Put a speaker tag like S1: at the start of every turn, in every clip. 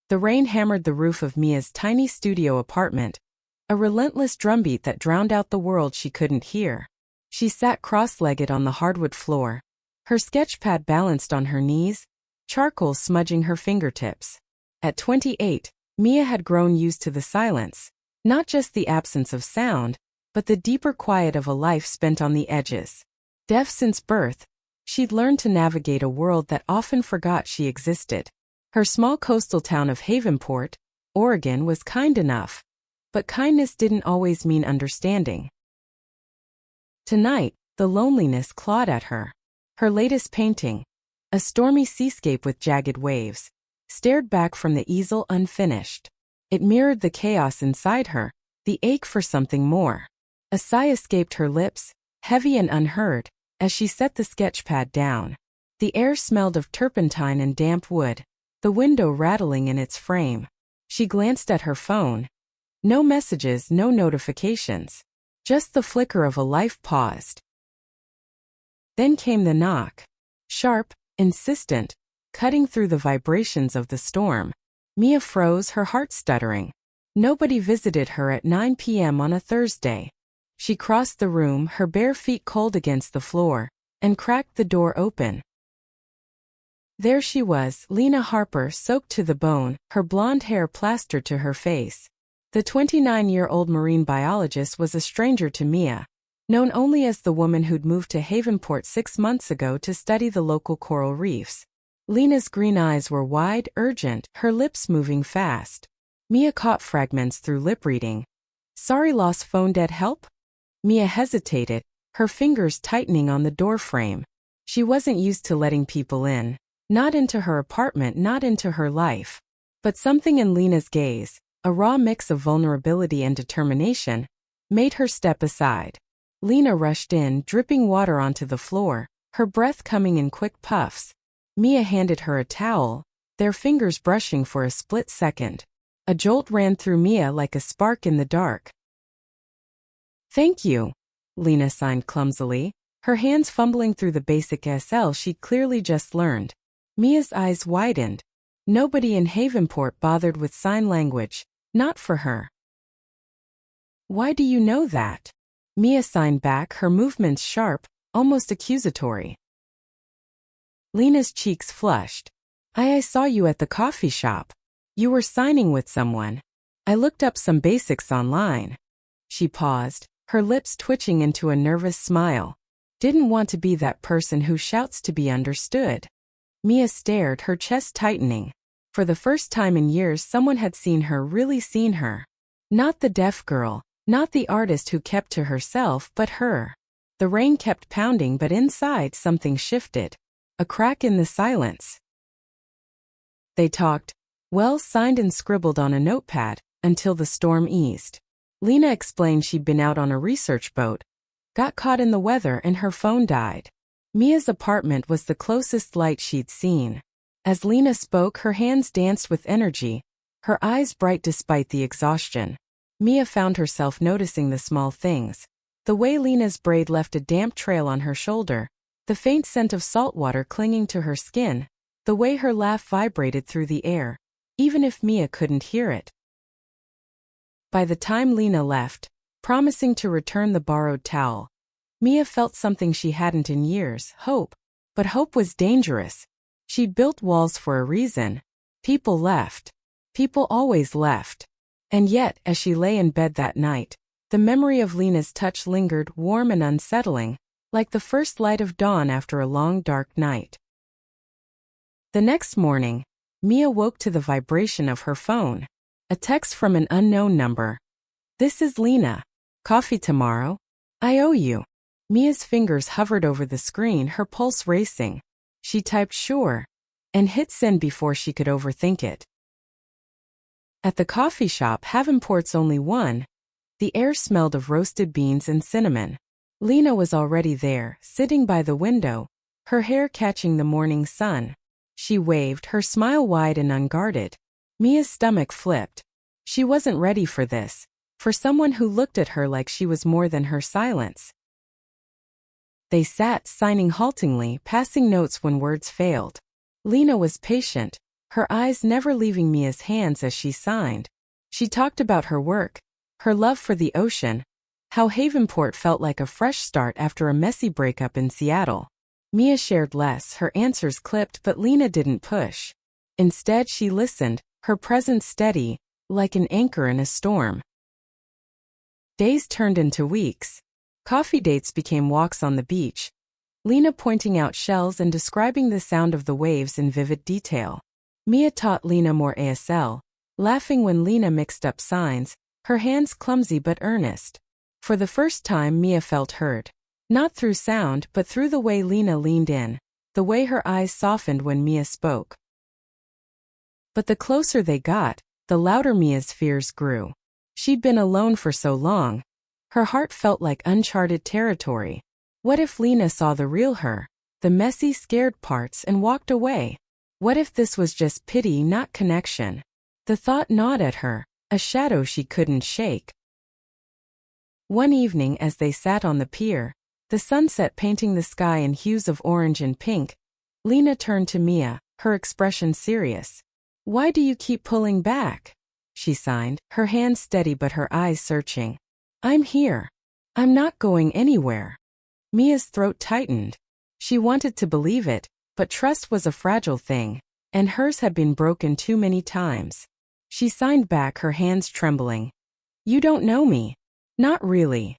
S1: The rain hammered the roof of Mia's tiny studio apartment, a relentless drumbeat that drowned out the world she couldn't hear. She sat cross-legged on the hardwood floor, her sketchpad balanced on her knees, charcoal smudging her fingertips. At 28, Mia had grown used to the silence, not just the absence of sound, but the deeper quiet of a life spent on the edges. Deaf since birth, she'd learned to navigate a world that often forgot she existed. Her small coastal town of Havenport, Oregon, was kind enough, but kindness didn't always mean understanding. Tonight, the loneliness clawed at her. Her latest painting, a stormy seascape with jagged waves, stared back from the easel unfinished. It mirrored the chaos inside her, the ache for something more. A sigh escaped her lips, heavy and unheard, as she set the sketchpad down. The air smelled of turpentine and damp wood, the window rattling in its frame. She glanced at her phone. No messages, no notifications. Just the flicker of a life paused. Then came the knock. Sharp, insistent, cutting through the vibrations of the storm. Mia froze, her heart stuttering. Nobody visited her at 9 p.m. on a Thursday. She crossed the room, her bare feet cold against the floor, and cracked the door open. There she was, Lena Harper, soaked to the bone, her blonde hair plastered to her face. The 29-year-old marine biologist was a stranger to Mia, known only as the woman who'd moved to Havenport 6 months ago to study the local coral reefs. Lena's green eyes were wide, urgent, her lips moving fast. Mia caught fragments through lip reading. "Sorry, lost phone dead, help?" Mia hesitated, her fingers tightening on the doorframe. She wasn't used to letting people in. Not into her apartment, not into her life. But something in Lena's gaze, a raw mix of vulnerability and determination, made her step aside. Lena rushed in, dripping water onto the floor, her breath coming in quick puffs. Mia handed her a towel, their fingers brushing for a split second. A jolt ran through Mia like a spark in the dark. "Thank you," Lena signed clumsily, her hands fumbling through the basic SL she'd clearly just learned. Mia's eyes widened. Nobody in Havenport bothered with sign language, not for her. "Why do you know that?" Mia signed back, her movements sharp, almost accusatory. Lena's cheeks flushed. I saw you at the coffee shop. You were signing with someone. I looked up some basics online." She paused, her lips twitching into a nervous smile. Didn't want to be that person who shouts to be understood. Mia stared, her chest tightening. For the first time in years, someone had seen her, really seen her. Not the deaf girl, not the artist who kept to herself, but her. The rain kept pounding, but inside something shifted. A crack in the silence. They talked, well, signed and scribbled on a notepad, until the storm eased. Lena explained she'd been out on a research boat, got caught in the weather, and her phone died. Mia's apartment was the closest light she'd seen. As Lena spoke, her hands danced with energy, her eyes bright despite the exhaustion. Mia found herself noticing the small things. The way Lena's braid left a damp trail on her shoulder, the faint scent of salt water clinging to her skin, the way her laugh vibrated through the air, even if Mia couldn't hear it. By the time Lena left, promising to return the borrowed towel, Mia felt something she hadn't in years, hope. But hope was dangerous. She'd built walls for a reason. People left. People always left. And yet, as she lay in bed that night, the memory of Lena's touch lingered, warm and unsettling, like the first light of dawn after a long dark night. The next morning, Mia woke to the vibration of her phone. A text from an unknown number. "This is Lena. Coffee tomorrow? I owe you." Mia's fingers hovered over the screen, her pulse racing. She typed "sure" and hit send before she could overthink it. At the coffee shop, Havenport's only one, the air smelled of roasted beans and cinnamon. Lena was already there, sitting by the window, her hair catching the morning sun. She waved, her smile wide and unguarded. Mia's stomach flipped. She wasn't ready for this, for someone who looked at her like she was more than her silence. They sat, signing haltingly, passing notes when words failed. Lena was patient, her eyes never leaving Mia's hands as she signed. She talked about her work, her love for the ocean, how Havenport felt like a fresh start after a messy breakup in Seattle. Mia shared less, her answers clipped, but Lena didn't push. Instead, she listened, her presence steady, like an anchor in a storm. Days turned into weeks. Coffee dates became walks on the beach, Lena pointing out shells and describing the sound of the waves in vivid detail. Mia taught Lena more ASL, laughing when Lena mixed up signs, her hands clumsy but earnest. For the first time, Mia felt heard. Not through sound, but through the way Lena leaned in, the way her eyes softened when Mia spoke. But the closer they got, the louder Mia's fears grew. She'd been alone for so long. Her heart felt like uncharted territory. What if Lena saw the real her, the messy, scared parts, and walked away? What if this was just pity, not connection? The thought gnawed at her, a shadow she couldn't shake. One evening as they sat on the pier, the sunset painting the sky in hues of orange and pink, Lena turned to Mia, her expression serious. "Why do you keep pulling back?" she signed, her hands steady but her eyes searching. "I'm here. I'm not going anywhere." Mia's throat tightened. She wanted to believe it, but trust was a fragile thing, and hers had been broken too many times. She signed back, her hands trembling. "You don't know me." "Not really."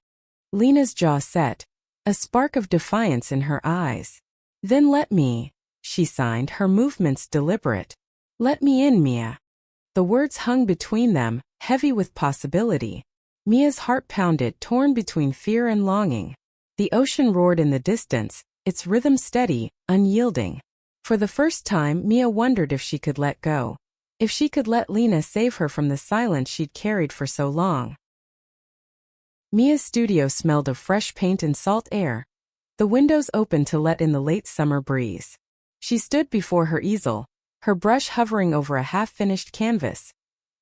S1: Lena's jaw set, a spark of defiance in her eyes. "Then let me," she signed, her movements deliberate. "Let me in, Mia." The words hung between them, heavy with possibility. Mia's heart pounded, torn between fear and longing. The ocean roared in the distance, its rhythm steady, unyielding. For the first time, Mia wondered if she could let go. If she could let Lena save her from the silence she'd carried for so long. Mia's studio smelled of fresh paint and salt air. The windows opened to let in the late summer breeze. She stood before her easel, her brush hovering over a half-finished canvas.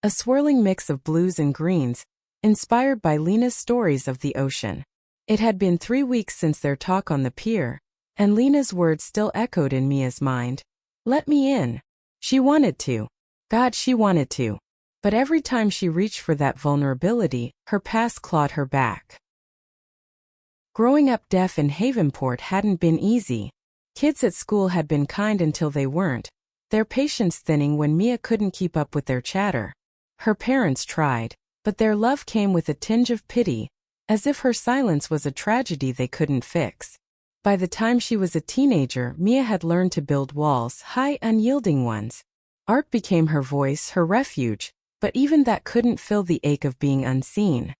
S1: A swirling mix of blues and greens, inspired by Lena's stories of the ocean. It had been 3 weeks since their talk on the pier, and Lena's words still echoed in Mia's mind. "Let me in." She wanted to. God, she wanted to. But every time she reached for that vulnerability, her past clawed her back. Growing up deaf in Havenport hadn't been easy. Kids at school had been kind until they weren't, their patience thinning when Mia couldn't keep up with their chatter. Her parents tried, but their love came with a tinge of pity, as if her silence was a tragedy they couldn't fix. By the time she was a teenager, Mia had learned to build walls, high, unyielding ones. Art became her voice, her refuge, but even that couldn't fill the ache of being unseen.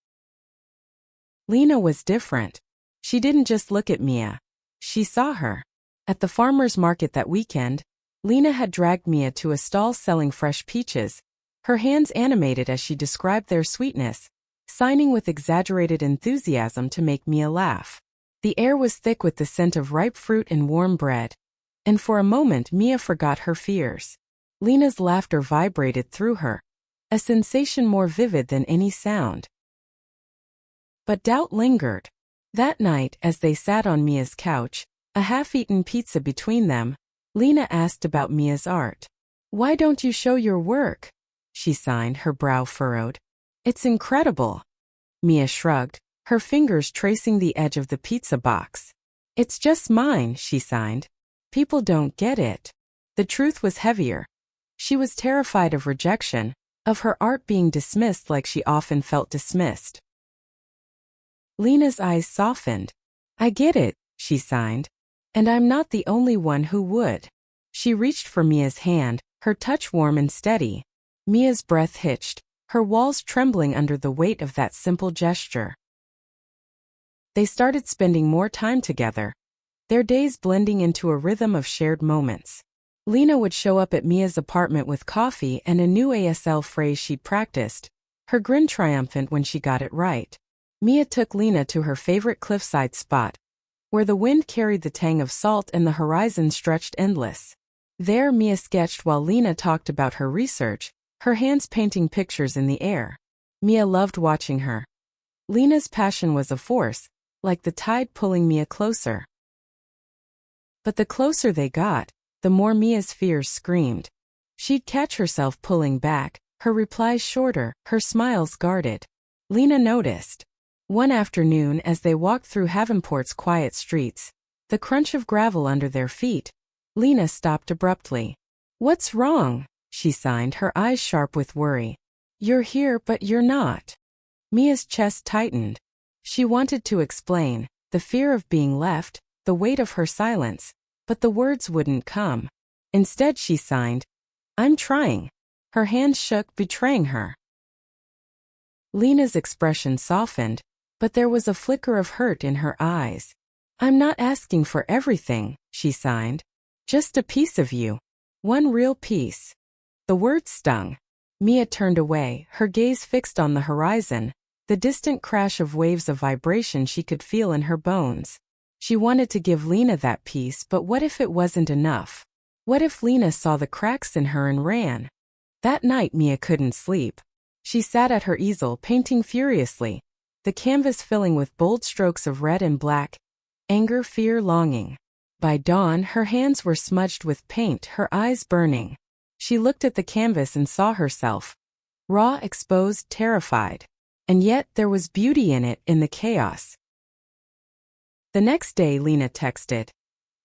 S1: Lena was different. She didn't just look at Mia. She saw her. At the farmer's market that weekend, Lena had dragged Mia to a stall selling fresh peaches, her hands animated as she described their sweetness, signing with exaggerated enthusiasm to make Mia laugh. The air was thick with the scent of ripe fruit and warm bread, and for a moment Mia forgot her fears. Lena's laughter vibrated through her, a sensation more vivid than any sound. But doubt lingered. That night, as they sat on Mia's couch, a half-eaten pizza between them, Lena asked about Mia's art. "Why don't you show your work?" she signed, her brow furrowed. "It's incredible." Mia shrugged, her fingers tracing the edge of the pizza box. "It's just mine," she signed. "People don't get it." The truth was heavier. She was terrified of rejection, of her art being dismissed like she often felt dismissed. Lena's eyes softened. "I get it," she signed. "And I'm not the only one who would." She reached for Mia's hand, her touch warm and steady. Mia's breath hitched, her walls trembling under the weight of that simple gesture. They started spending more time together, their days blending into a rhythm of shared moments. Lena would show up at Mia's apartment with coffee and a new ASL phrase she'd practiced, her grin triumphant when she got it right. Mia took Lena to her favorite cliffside spot, where the wind carried the tang of salt and the horizon stretched endless. There Mia sketched while Lena talked about her research, her hands painting pictures in the air. Mia loved watching her. Lena's passion was a force, like the tide pulling Mia closer. But the closer they got, the more Mia's fears screamed. She'd catch herself pulling back, her replies shorter, her smiles guarded. Lena noticed. One afternoon as they walked through Havenport's quiet streets, the crunch of gravel under their feet, Lena stopped abruptly. "What's wrong?" she signed, her eyes sharp with worry. "You're here but you're not." Mia's chest tightened. She wanted to explain, the fear of being left, the weight of her silence, but the words wouldn't come. Instead she signed, "I'm trying." Her hands shook, betraying her. Lena's expression softened, but there was a flicker of hurt in her eyes. "I'm not asking for everything," she signed. "Just a piece of you. One real piece." The words stung. Mia turned away, her gaze fixed on the horizon, the distant crash of waves of vibration she could feel in her bones. She wanted to give Lena that piece, but what if it wasn't enough? What if Lena saw the cracks in her and ran? That night Mia couldn't sleep. She sat at her easel painting furiously, the canvas filling with bold strokes of red and black, anger, fear, longing. By dawn her hands were smudged with paint, her eyes burning. She looked at the canvas and saw herself. Raw, exposed, terrified. And yet there was beauty in it, in the chaos. The next day Lena texted,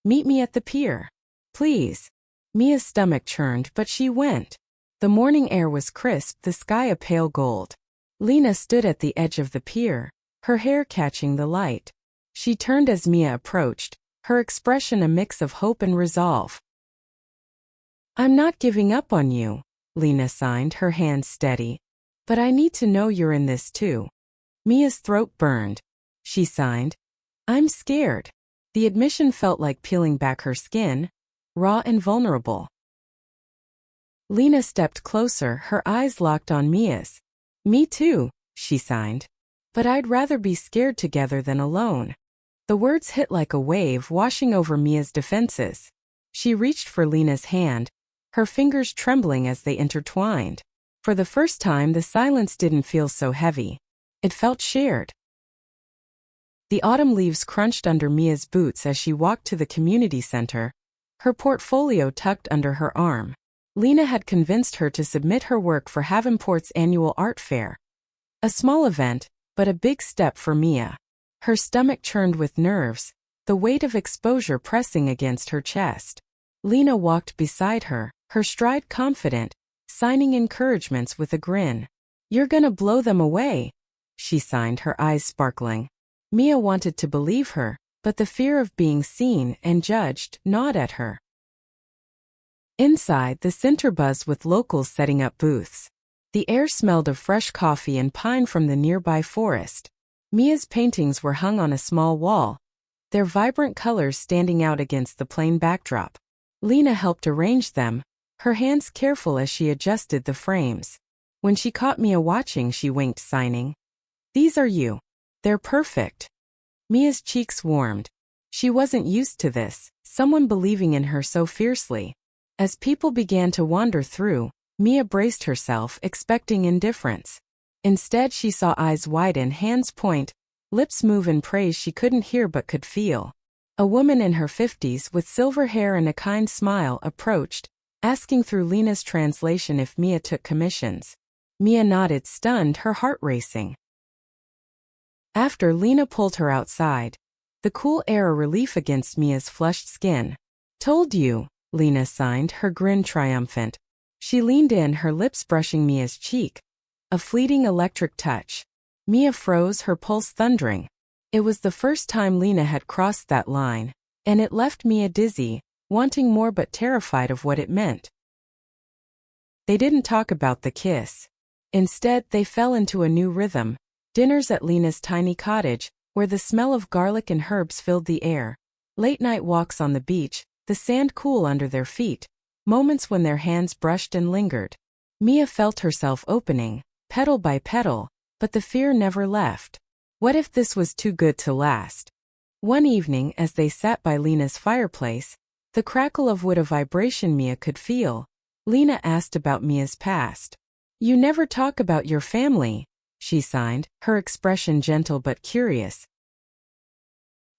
S1: "Meet me at the pier. Please." Mia's stomach churned, but she went. The morning air was crisp, the sky a pale gold. Lena stood at the edge of the pier, her hair catching the light. She turned as Mia approached, her expression a mix of hope and resolve. "I'm not giving up on you," Lena signed, her hands steady. "But I need to know you're in this too." Mia's throat burned. She signed, "I'm scared." The admission felt like peeling back her skin, raw and vulnerable. Lena stepped closer, her eyes locked on Mia's. "Me too," she signed. "But I'd rather be scared together than alone." The words hit like a wave, washing over Mia's defenses. She reached for Lena's hand, her fingers trembling as they intertwined. For the first time the silence didn't feel so heavy. It felt shared. The autumn leaves crunched under Mia's boots as she walked to the community center, her portfolio tucked under her arm. Lena had convinced her to submit her work for Havenport's annual art fair. A small event, but a big step for Mia. Her stomach churned with nerves, the weight of exposure pressing against her chest. Lena walked beside her, her stride confident, signing encouragements with a grin. "You're gonna blow them away," she signed, her eyes sparkling. Mia wanted to believe her, but the fear of being seen and judged gnawed at her. Inside, the center buzzed with locals setting up booths. The air smelled of fresh coffee and pine from the nearby forest. Mia's paintings were hung on a small wall, their vibrant colors standing out against the plain backdrop. Lena helped arrange them, her hands careful as she adjusted the frames. When she caught Mia watching, she winked, signing, "These are you. They're perfect." Mia's cheeks warmed. She wasn't used to this, someone believing in her so fiercely. As people began to wander through, Mia braced herself, expecting indifference. Instead she saw eyes widen, hands point, lips move in praise she couldn't hear but could feel. A woman in her 50s with silver hair and a kind smile approached, asking through Lena's translation if Mia took commissions. Mia nodded, stunned, her heart racing. After, Lena pulled her outside, the cool air a relief against Mia's flushed skin. "Told you," Lena signed, her grin triumphant. She leaned in, her lips brushing Mia's cheek. A fleeting electric touch. Mia froze, her pulse thundering. It was the first time Lena had crossed that line, and it left Mia dizzy, wanting more but terrified of what it meant. They didn't talk about the kiss. Instead, they fell into a new rhythm. Dinners at Lena's tiny cottage, where the smell of garlic and herbs filled the air. Late-night walks on the beach, the sand cool under their feet. Moments when their hands brushed and lingered. Mia felt herself opening, petal by petal, but the fear never left. What if this was too good to last? One evening, as they sat by Lena's fireplace, the crackle of wood a vibration Mia could feel. Lena asked about Mia's past. "You never talk about your family," she signed, her expression gentle but curious.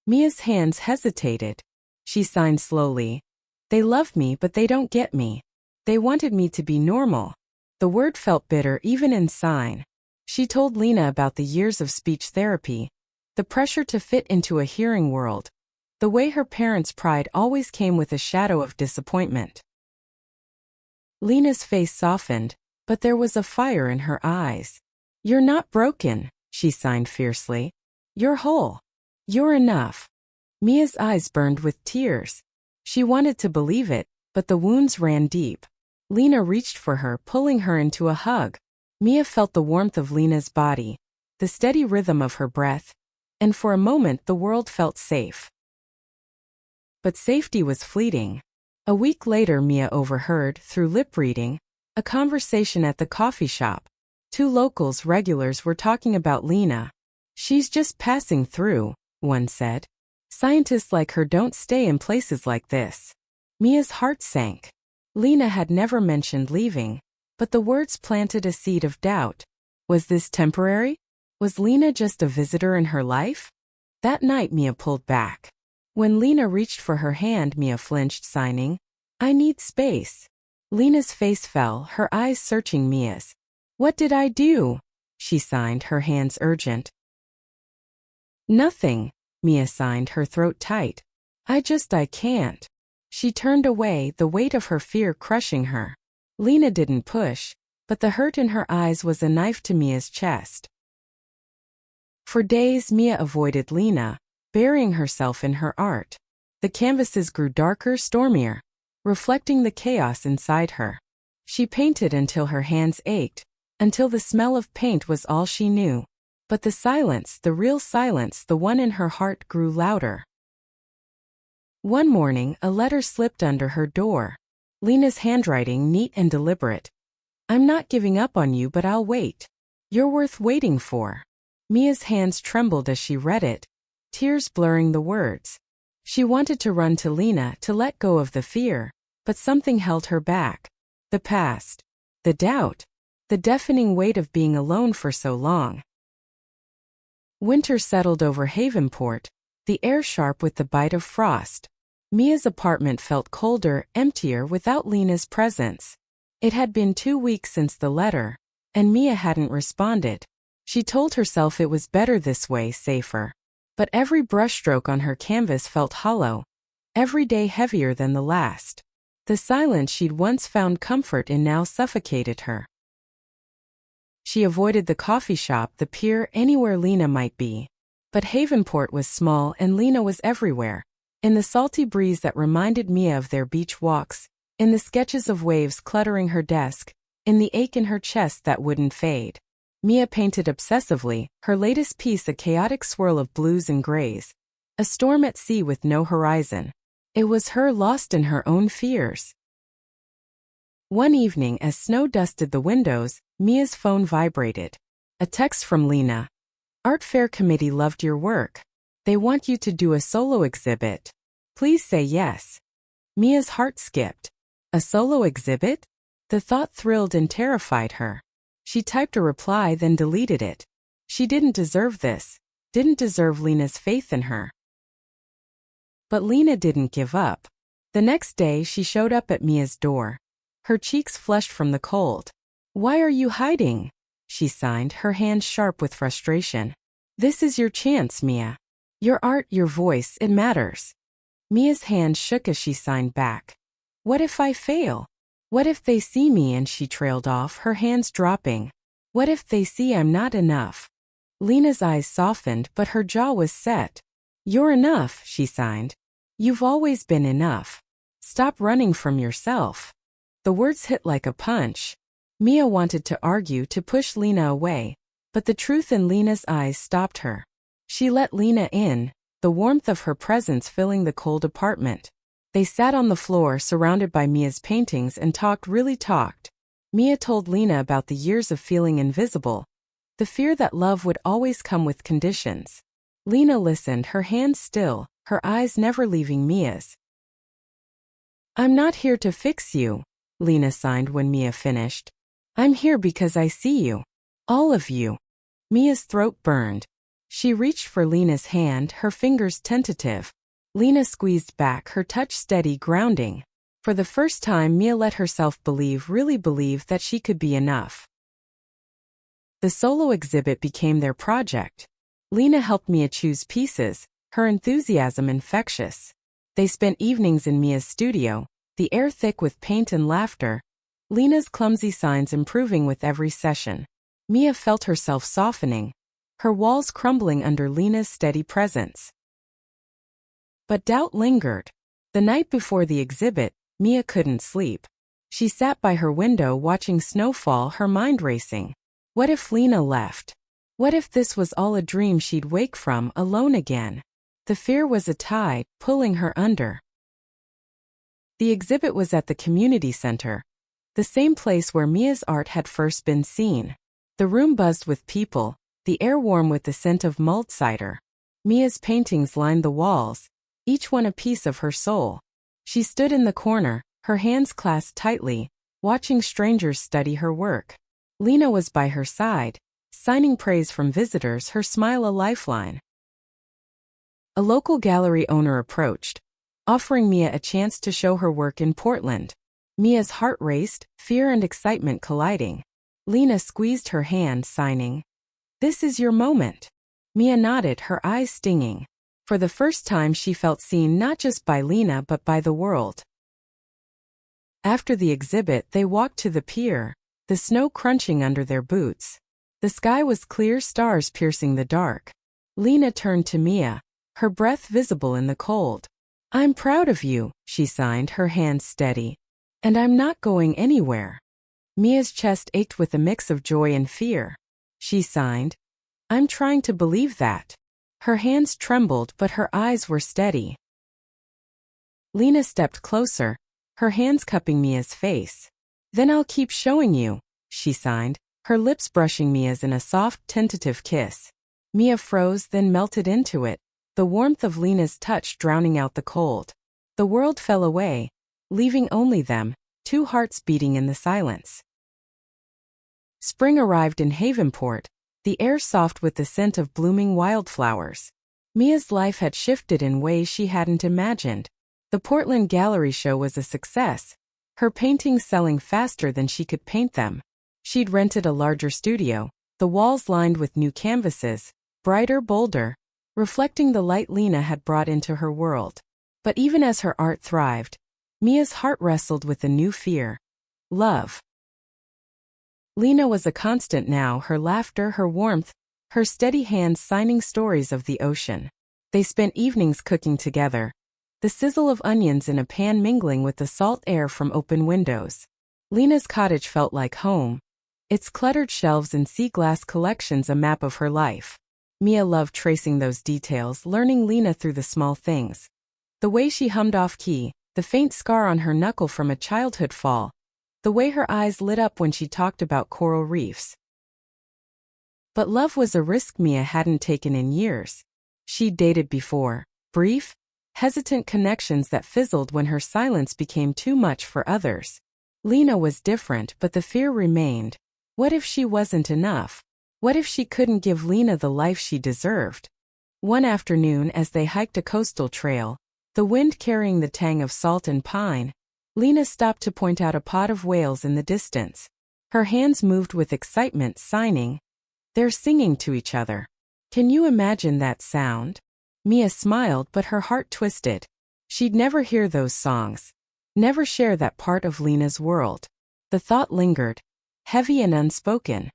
S1: Mia's hands hesitated. She signed slowly. "They love me but they don't get me." They wanted me to be normal. The word felt bitter even in sign. She told Lena about the years of speech therapy, the pressure to fit into a hearing world, the way her parents' pride always came with a shadow of disappointment. Lena's face softened, but there was a fire in her eyes. "You're not broken," she signed fiercely. "You're whole. You're enough." Mia's eyes burned with tears. She wanted to believe it, but the wounds ran deep. Lena reached for her, pulling her into a hug. Mia felt the warmth of Lena's body, the steady rhythm of her breath, and for a moment the world felt safe. But safety was fleeting. A week later, Mia overheard, through lip reading, a conversation at the coffee shop. Two locals regulars were talking about Lena. "She's just passing through," one said. "Scientists like her don't stay in places like this." Mia's heart sank. Lena had never mentioned leaving, but the words planted a seed of doubt. Was this temporary? Was Lena just a visitor in her life? That night Mia pulled back. When Lena reached for her hand, Mia flinched, signing, "I need space." Lena's face fell, her eyes searching Mia's. "What did I do?" she signed, her hands urgent. "Nothing," Mia signed, her throat tight. I can't." She turned away, the weight of her fear crushing her. Lena didn't push, but the hurt in her eyes was a knife to Mia's chest. For days Mia avoided Lena, burying herself in her art. The canvases grew darker, stormier, reflecting the chaos inside her. She painted until her hands ached, until the smell of paint was all she knew. But the silence, the real silence, the one in her heart, grew louder. One morning, a letter slipped under her door. Lena's handwriting, neat and deliberate. "I'm not giving up on you, but I'll wait. You're worth waiting for." Mia's hands trembled as she read it, tears blurring the words. She wanted to run to Lena, to let go of the fear, but something held her back. The past. The doubt. The deafening weight of being alone for so long. Winter settled over Havenport, the air sharp with the bite of frost. Mia's apartment felt colder, emptier without Lena's presence. It had been 2 weeks since the letter, and Mia hadn't responded. She told herself it was better this way, safer. But every brushstroke on her canvas felt hollow, every day heavier than the last. The silence she'd once found comfort in now suffocated her. She avoided the coffee shop, the pier, anywhere Lena might be. But Havenport was small and Lena was everywhere. In the salty breeze that reminded Mia of their beach walks, in the sketches of waves cluttering her desk, in the ache in her chest that wouldn't fade. Mia painted obsessively, her latest piece a chaotic swirl of blues and grays. A storm at sea with no horizon. It was her, lost in her own fears. One evening, as snow dusted the windows, Mia's phone vibrated. A text from Lena. "Art Fair Committee loved your work. They want you to do a solo exhibit. Please say yes." Mia's heart skipped. A solo exhibit? The thought thrilled and terrified her. She typed a reply, then deleted it. She didn't deserve this, didn't deserve Lena's faith in her. But Lena didn't give up. The next day she showed up at Mia's door. Her cheeks flushed from the cold. "Why are you hiding?" she signed, her hands sharp with frustration. "This is your chance, Mia. Your art, your voice, it matters." Mia's hand shook as she signed back. "What if I fail? What if they see me?" And she trailed off, her hands dropping. "What if they see I'm not enough?" Lena's eyes softened, but her jaw was set. "You're enough," she signed. "You've always been enough. Stop running from yourself." The words hit like a punch. Mia wanted to argue, to push Lena away, but the truth in Lena's eyes stopped her. She let Lena in, the warmth of her presence filling the cold apartment. They sat on the floor, surrounded by Mia's paintings, and really talked. Mia told Lena about the years of feeling invisible, the fear that love would always come with conditions. Lena listened, her hands still, her eyes never leaving Mia's. "I'm not here to fix you," Lena signed when Mia finished. "I'm here because I see you. All of you." Mia's throat burned. She reached for Lena's hand, her fingers tentative. Lena squeezed back, her touch steady, grounding. For the first time, Mia let herself really believe that she could be enough. The solo exhibit became their project. Lena helped Mia choose pieces, her enthusiasm infectious. They spent evenings in Mia's studio, the air thick with paint and laughter, Lena's clumsy signs improving with every session. Mia felt herself softening, her walls crumbling under Lena's steady presence. But doubt lingered. The night before the exhibit, Mia couldn't sleep. She sat by her window watching snowfall, her mind racing. What if Lena left? What if this was all a dream she'd wake from alone again? The fear was a tide, pulling her under. The exhibit was at the community center, the same place where Mia's art had first been seen. The room buzzed with people, the air warm with the scent of mulled cider. Mia's paintings lined the walls, each one a piece of her soul. She stood in the corner, her hands clasped tightly, watching strangers study her work. Lena was by her side, signing praise from visitors, her smile a lifeline. A local gallery owner approached, offering Mia a chance to show her work in Portland. Mia's heart raced, fear and excitement colliding. Lena squeezed her hand, signing, "This is your moment." Mia nodded, her eyes stinging. For the first time she felt seen not just by Lena but by the world. After the exhibit, they walked to the pier, the snow crunching under their boots. The sky was clear, stars piercing the dark. Lena turned to Mia, her breath visible in the cold. "I'm proud of you," she signed, her hands steady. "And I'm not going anywhere." Mia's chest ached with a mix of joy and fear. She signed, "I'm trying to believe that." Her hands trembled but her eyes were steady. Lena stepped closer, her hands cupping Mia's face. "Then I'll keep showing you," she signed, her lips brushing Mia's in a soft, tentative kiss. Mia froze, then melted into it, the warmth of Lena's touch drowning out the cold. The world fell away, leaving only them, two hearts beating in the silence. Spring arrived in Havenport, the air soft with the scent of blooming wildflowers. Mia's life had shifted in ways she hadn't imagined. The Portland Gallery Show was a success, her paintings selling faster than she could paint them. She'd rented a larger studio, the walls lined with new canvases, brighter, bolder, reflecting the light Lena had brought into her world. But even as her art thrived, Mia's heart wrestled with a new fear: love. Lena was a constant now, her laughter, her warmth, her steady hands signing stories of the ocean. They spent evenings cooking together, the sizzle of onions in a pan mingling with the salt air from open windows. Lena's cottage felt like home, its cluttered shelves and sea glass collections a map of her life. Mia loved tracing those details, learning Lena through the small things. The way she hummed off-key, the faint scar on her knuckle from a childhood fall, the way her eyes lit up when she talked about coral reefs. But love was a risk Mia hadn't taken in years. She'd dated before, brief, hesitant connections that fizzled when her silence became too much for others. Lena was different, but the fear remained. What if she wasn't enough? What if she couldn't give Lena the life she deserved? One afternoon, as they hiked a coastal trail, the wind carrying the tang of salt and pine, Lena stopped to point out a pod of whales in the distance. Her hands moved with excitement, signing, "They're singing to each other. Can you imagine that sound?" Mia smiled, but her heart twisted. She'd never hear those songs, never share that part of Lena's world. The thought lingered, heavy and unspoken.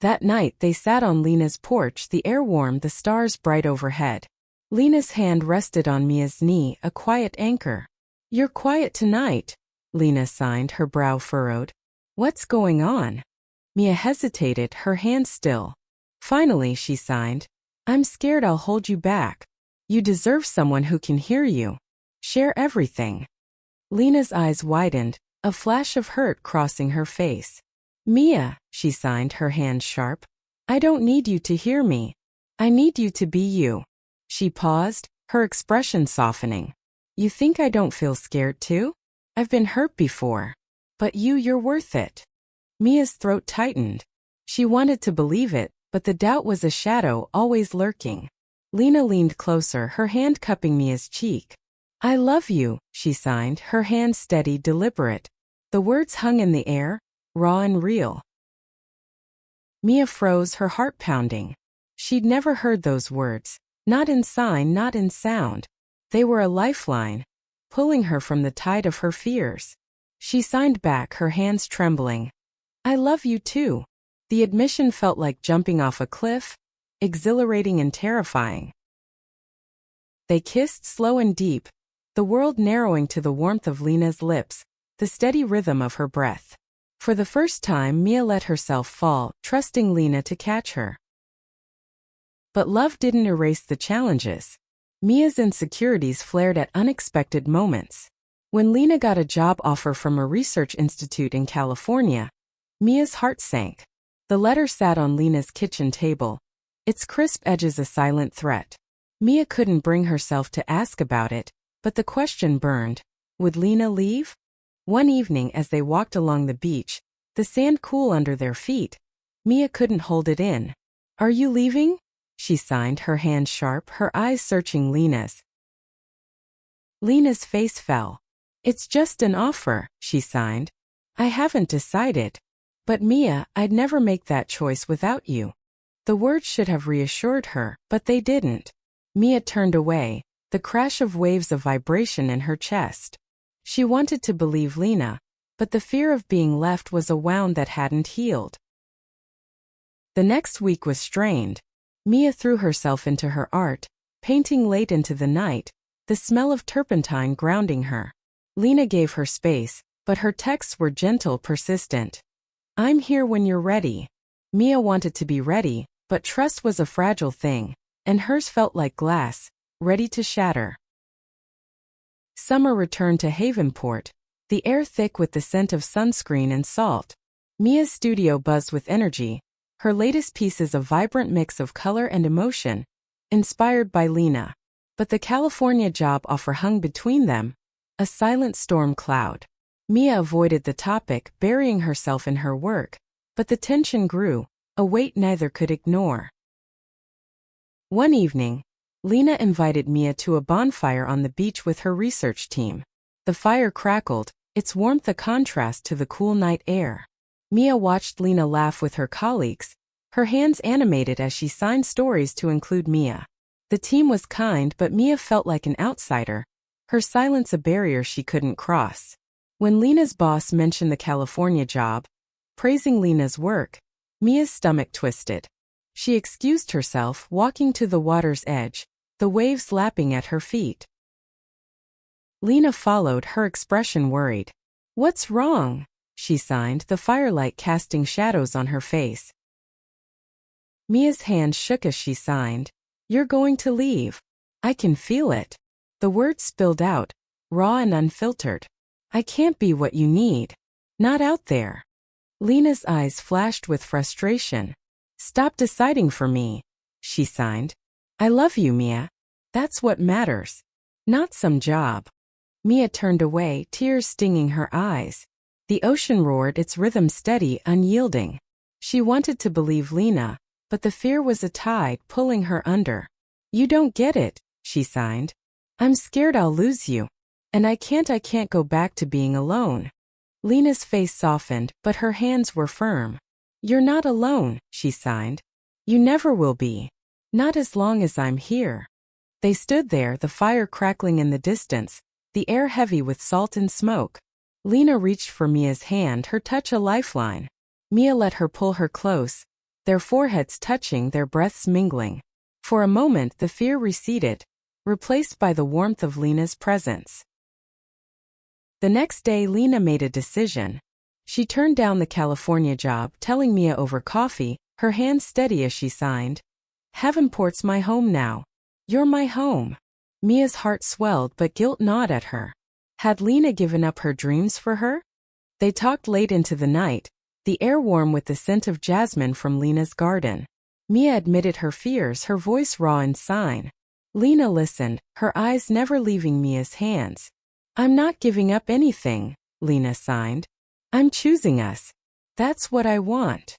S1: That night they sat on Lena's porch, the air warm, the stars bright overhead. Lena's hand rested on Mia's knee, a quiet anchor. "You're quiet tonight," Lena signed, her brow furrowed. "What's going on?" Mia hesitated, her hand still. Finally she signed, "I'm scared I'll hold you back. You deserve someone who can hear you. Share everything." Lena's eyes widened, a flash of hurt crossing her face. "Mia," she signed, her hand sharp, "I don't need you to hear me. I need you to be you." She paused, her expression softening. "You think I don't feel scared too? I've been hurt before. But you're worth it." Mia's throat tightened. She wanted to believe it, but the doubt was a shadow always lurking. Lena leaned closer, her hand cupping Mia's cheek. I love you, she signed, her hand steady, deliberate. The words hung in the air, raw and real. Mia froze, her heart pounding. She'd never heard those words. Not in sign, not in sound. They were a lifeline, pulling her from the tide of her fears. She signed back, her hands trembling. I love you too. The admission felt like jumping off a cliff, exhilarating and terrifying. They kissed slow and deep, the world narrowing to the warmth of Lena's lips, the steady rhythm of her breath. For the first time, Mia let herself fall, trusting Lena to catch her. But love didn't erase the challenges. Mia's insecurities flared at unexpected moments. When Lena got a job offer from a research institute in California, Mia's heart sank. The letter sat on Lena's kitchen table, its crisp edges a silent threat. Mia couldn't bring herself to ask about it, but the question burned. Would Lena leave? One evening as they walked along the beach, the sand cool under their feet, Mia couldn't hold it in. Are you leaving? She signed, her hands sharp, her eyes searching Lena's. Lena's face fell. It's just an offer, she signed. I haven't decided. But Mia, I'd never make that choice without you. The words should have reassured her, but they didn't. Mia turned away, the crash of waves of vibration in her chest. She wanted to believe Lena, but the fear of being left was a wound that hadn't healed. The next week was strained. Mia threw herself into her art, painting late into the night, the smell of turpentine grounding her. Lena gave her space, but her texts were gentle, persistent. I'm here when you're ready. Mia wanted to be ready, but trust was a fragile thing, and hers felt like glass, ready to shatter. Summer returned to Havenport, the air thick with the scent of sunscreen and salt. Mia's studio buzzed with energy, her latest pieces a vibrant mix of color and emotion, inspired by Lena. But the California job offer hung between them, a silent storm cloud. Mia avoided the topic, burying herself in her work, but the tension grew, a weight neither could ignore. One evening, Lena invited Mia to a bonfire on the beach with her research team. The fire crackled, its warmth a contrast to the cool night air. Mia watched Lena laugh with her colleagues, her hands animated as she signed stories to include Mia. The team was kind, but Mia felt like an outsider, her silence a barrier she couldn't cross. When Lena's boss mentioned the California job, praising Lena's work, Mia's stomach twisted. She excused herself, walking to the water's edge, the waves lapping at her feet. Lena followed, her expression worried. What's wrong? She signed, the firelight casting shadows on her face. Mia's hand shook as she signed. You're going to leave. I can feel it. The words spilled out, raw and unfiltered. I can't be what you need. Not out there. Lena's eyes flashed with frustration. Stop deciding for me, she signed. I love you, Mia. That's what matters. Not some job. Mia turned away, tears stinging her eyes. The ocean roared, its rhythm steady, unyielding. She wanted to believe Lena, but the fear was a tide pulling her under. You don't get it, she signed. I'm scared I'll lose you. And I can't go back to being alone. Lena's face softened, but her hands were firm. You're not alone, she signed. You never will be. Not as long as I'm here. They stood there, the fire crackling in the distance, the air heavy with salt and smoke. Lena reached for Mia's hand, her touch a lifeline. Mia let her pull her close, their foreheads touching, their breaths mingling. For a moment the fear receded, replaced by the warmth of Lena's presence. The next day Lena made a decision. She turned down the California job, telling Mia over coffee, her hands steady as she signed. Havenport's my home now. You're my home. Mia's heart swelled, but guilt gnawed at her. Had Lena given up her dreams for her? They talked late into the night, the air warm with the scent of jasmine from Lena's garden. Mia admitted her fears, her voice raw in sign. Lena listened, her eyes never leaving Mia's hands. I'm not giving up anything, Lena signed. I'm choosing us. That's what I want.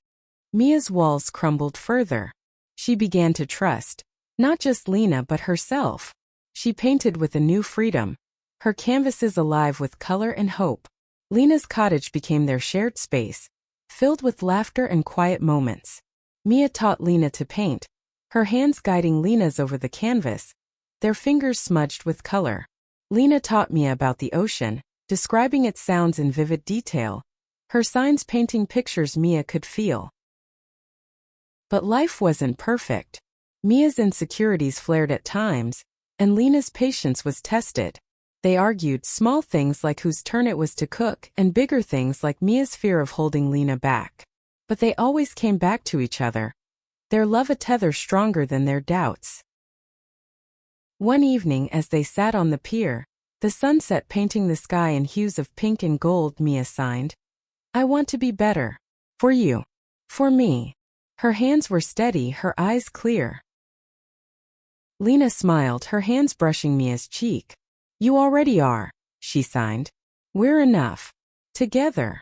S1: Mia's walls crumbled further. She began to trust, not just Lena but herself. She painted with a new freedom, her canvases alive with color and hope. Lena's cottage became their shared space, filled with laughter and quiet moments. Mia taught Lena to paint, her hands guiding Lena's over the canvas, their fingers smudged with color. Lena taught Mia about the ocean, describing its sounds in vivid detail, her signs painting pictures Mia could feel. But life wasn't perfect. Mia's insecurities flared at times, and Lena's patience was tested. They argued small things like whose turn it was to cook and bigger things like Mia's fear of holding Lena back. But they always came back to each other, their love a tether stronger than their doubts. One evening as they sat on the pier, the sunset painting the sky in hues of pink and gold, Mia signed, "I want to be better. For you. For me." Her hands were steady, her eyes clear. Lena smiled, her hands brushing Mia's cheek. "You already are," she signed. "We're enough. Together."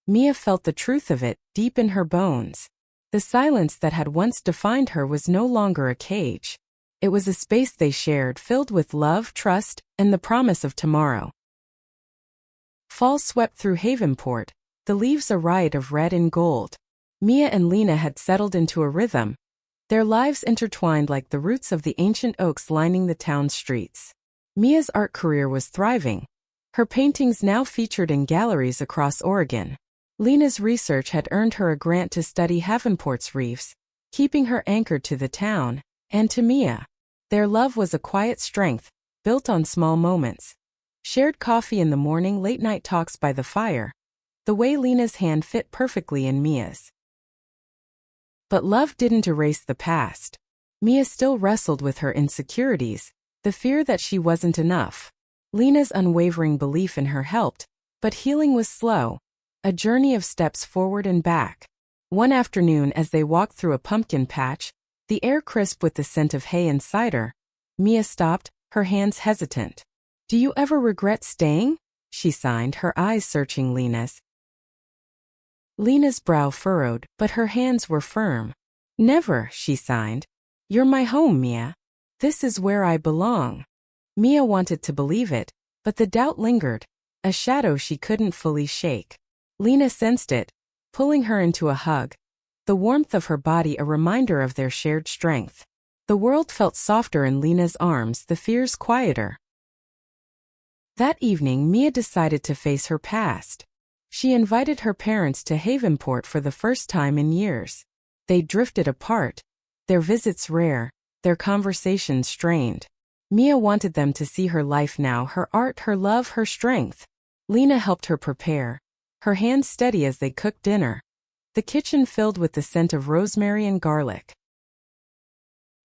S1: Mia felt the truth of it, deep in her bones. The silence that had once defined her was no longer a cage. It was a space they shared, filled with love, trust, and the promise of tomorrow. Fall swept through Havenport, the leaves a riot of red and gold. Mia and Lena had settled into a rhythm, their lives intertwined like the roots of the ancient oaks lining the town's streets. Mia's art career was thriving, her paintings now featured in galleries across Oregon. Lena's research had earned her a grant to study Havenport's reefs, keeping her anchored to the town, and to Mia, their love was a quiet strength, built on small moments. Shared coffee in the morning, late-night talks by the fire, the way Lena's hand fit perfectly in Mia's. But love didn't erase the past. Mia still wrestled with her insecurities, the fear that she wasn't enough. Lena's unwavering belief in her helped, but healing was slow, a journey of steps forward and back. One afternoon as they walked through a pumpkin patch, the air crisp with the scent of hay and cider, Mia stopped, her hands hesitant. "Do you ever regret staying?" she signed, her eyes searching Lena's. Lena's brow furrowed, but her hands were firm. "Never," she signed. "You're my home, Mia. This is where I belong." Mia wanted to believe it, but the doubt lingered, a shadow she couldn't fully shake. Lena sensed it, pulling her into a hug, the warmth of her body a reminder of their shared strength. The world felt softer in Lena's arms, the fears quieter. That evening, Mia decided to face her past. She invited her parents to Havenport for the first time in years. They drifted apart, their visits rare, their conversations strained. Mia wanted them to see her life now, her art, her love, her strength. Lena helped her prepare, her hands steady as they cooked dinner, the kitchen filled with the scent of rosemary and garlic.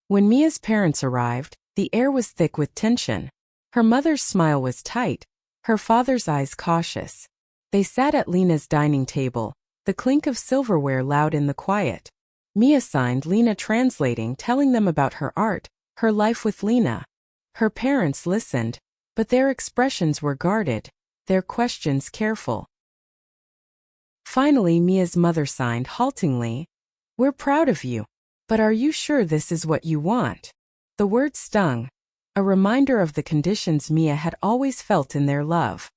S1: When Mia's parents arrived, the air was thick with tension. Her mother's smile was tight, her father's eyes cautious. They sat at Lena's dining table, the clink of silverware loud in the quiet. Mia signed, Lena translating, telling them about her art, her life with Lena. Her parents listened, but their expressions were guarded, their questions careful. Finally, Mia's mother signed haltingly, "We're proud of you, but are you sure this is what you want?" The word stung, a reminder of the conditions Mia had always felt in their love.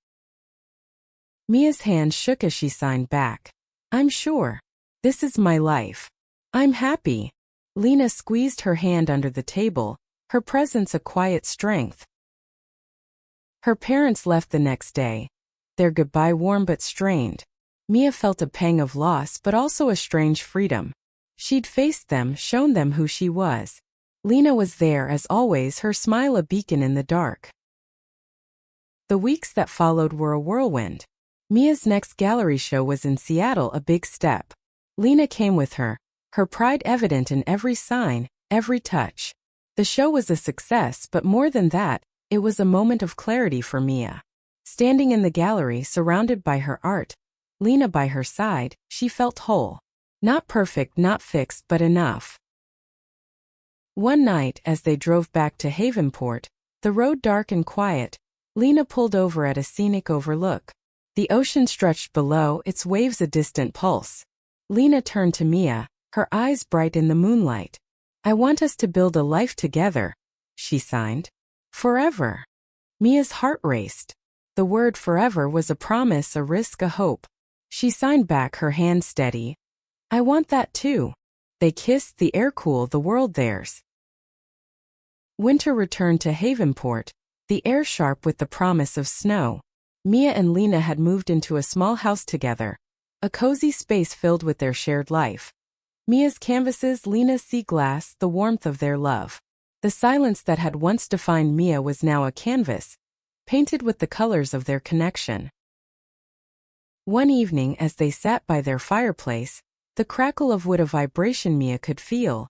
S1: Mia's hand shook as she signed back, "I'm sure. This is my life. I'm happy." Lena squeezed her hand under the table, her presence a quiet strength. Her parents left the next day, their goodbye warm but strained. Mia felt a pang of loss but also a strange freedom. She'd faced them, shown them who she was. Lena was there as always, her smile a beacon in the dark. The weeks that followed were a whirlwind. Mia's next gallery show was in Seattle, a big step. Lena came with her, her pride evident in every sign, every touch. The show was a success, but more than that, it was a moment of clarity for Mia. Standing in the gallery, surrounded by her art, Lena by her side, she felt whole. Not perfect, not fixed, but enough. One night, as they drove back to Havenport, the road dark and quiet, Lena pulled over at a scenic overlook. The ocean stretched below, its waves a distant pulse. Lena turned to Mia, her eyes bright in the moonlight. "I want us to build a life together," she signed. "Forever." Mia's heart raced. The word forever was a promise, a risk, a hope. She signed back, her hand steady. I want that too. They kissed, the air cool, the world theirs. Winter returned to Havenport, the air sharp with the promise of snow. Mia and Lena had moved into a small house together, a cozy space filled with their shared life. Mia's canvases, Lena's sea glass, the warmth of their love. The silence that had once defined Mia was now a canvas, painted with the colors of their connection. One evening, as they sat by their fireplace, the crackle of wood, a vibration Mia could feel.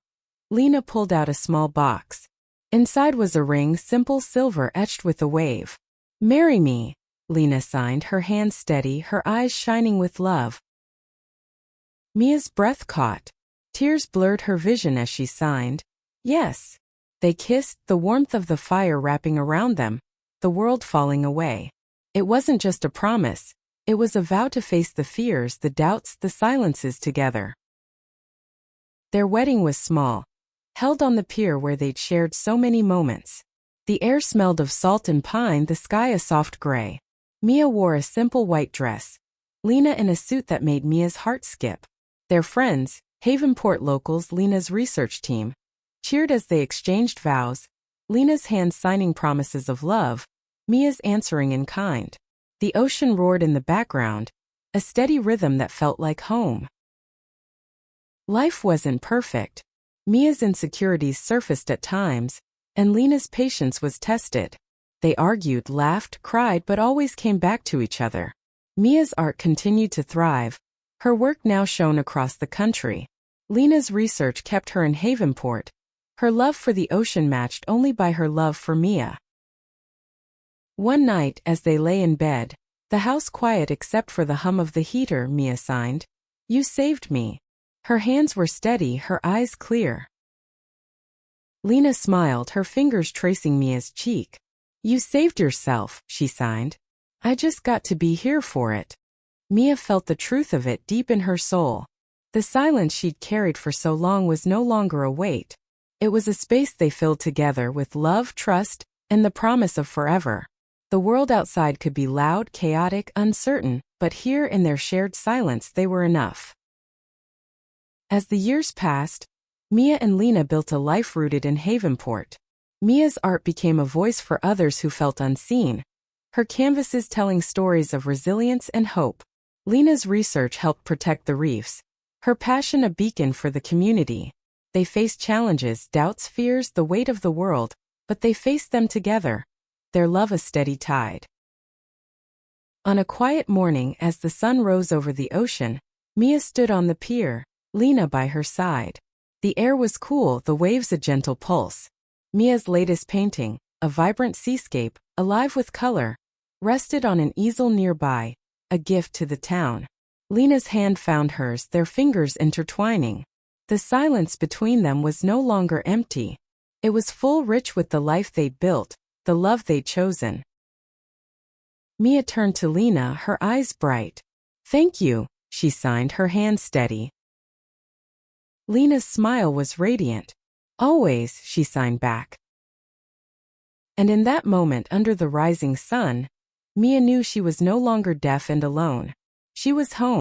S1: Lena pulled out a small box. Inside was a ring, simple silver etched with a wave. Marry me, Lena signed, her hand steady, her eyes shining with love. Mia's breath caught. Tears blurred her vision as she signed. Yes. They kissed, the warmth of the fire wrapping around them, the world falling away. It wasn't just a promise. It was a vow to face the fears, the doubts, the silences together. Their wedding was small, held on the pier where they'd shared so many moments. The air smelled of salt and pine, the sky a soft gray. Mia wore a simple white dress, Lena in a suit that made Mia's heart skip. Their friends, Havenport locals, Lena's research team, cheered as they exchanged vows, Lena's hands signing promises of love, Mia's answering in kind. The ocean roared in the background, a steady rhythm that felt like home. Life wasn't perfect. Mia's insecurities surfaced at times, and Lena's patience was tested. They argued, laughed, cried, but always came back to each other. Mia's art continued to thrive, her work now shown across the country. Lena's research kept her in Havenport, her love for the ocean matched only by her love for Mia. One night, as they lay in bed, the house quiet except for the hum of the heater, Mia signed, "You saved me." Her hands were steady, her eyes clear. Lena smiled, her fingers tracing Mia's cheek. "You saved yourself," she signed. "I just got to be here for it." Mia felt the truth of it deep in her soul. The silence she'd carried for so long was no longer a weight. It was a space they filled together with love, trust, and the promise of forever. The world outside could be loud, chaotic, uncertain, but here in their shared silence they were enough. As the years passed, Mia and Lena built a life rooted in Havenport. Mia's art became a voice for others who felt unseen, her canvases telling stories of resilience and hope. Lena's research helped protect the reefs, her passion a beacon for the community. They faced challenges, doubts, fears, the weight of the world, but they faced them together, their love a steady tide. On a quiet morning as the sun rose over the ocean, Mia stood on the pier, Lena by her side. The air was cool, the waves a gentle pulse. Mia's latest painting, a vibrant seascape, alive with color, rested on an easel nearby, a gift to the town. Lena's hand found hers, their fingers intertwining. The silence between them was no longer empty. It was full, rich with the life they'd built, the love they'd chosen. Mia turned to Lena, her eyes bright. "Thank you," she signed, her hand steady. Lena's smile was radiant. "Always," she signed back. And in that moment under the rising sun, Mia knew she was no longer deaf and alone. She was home.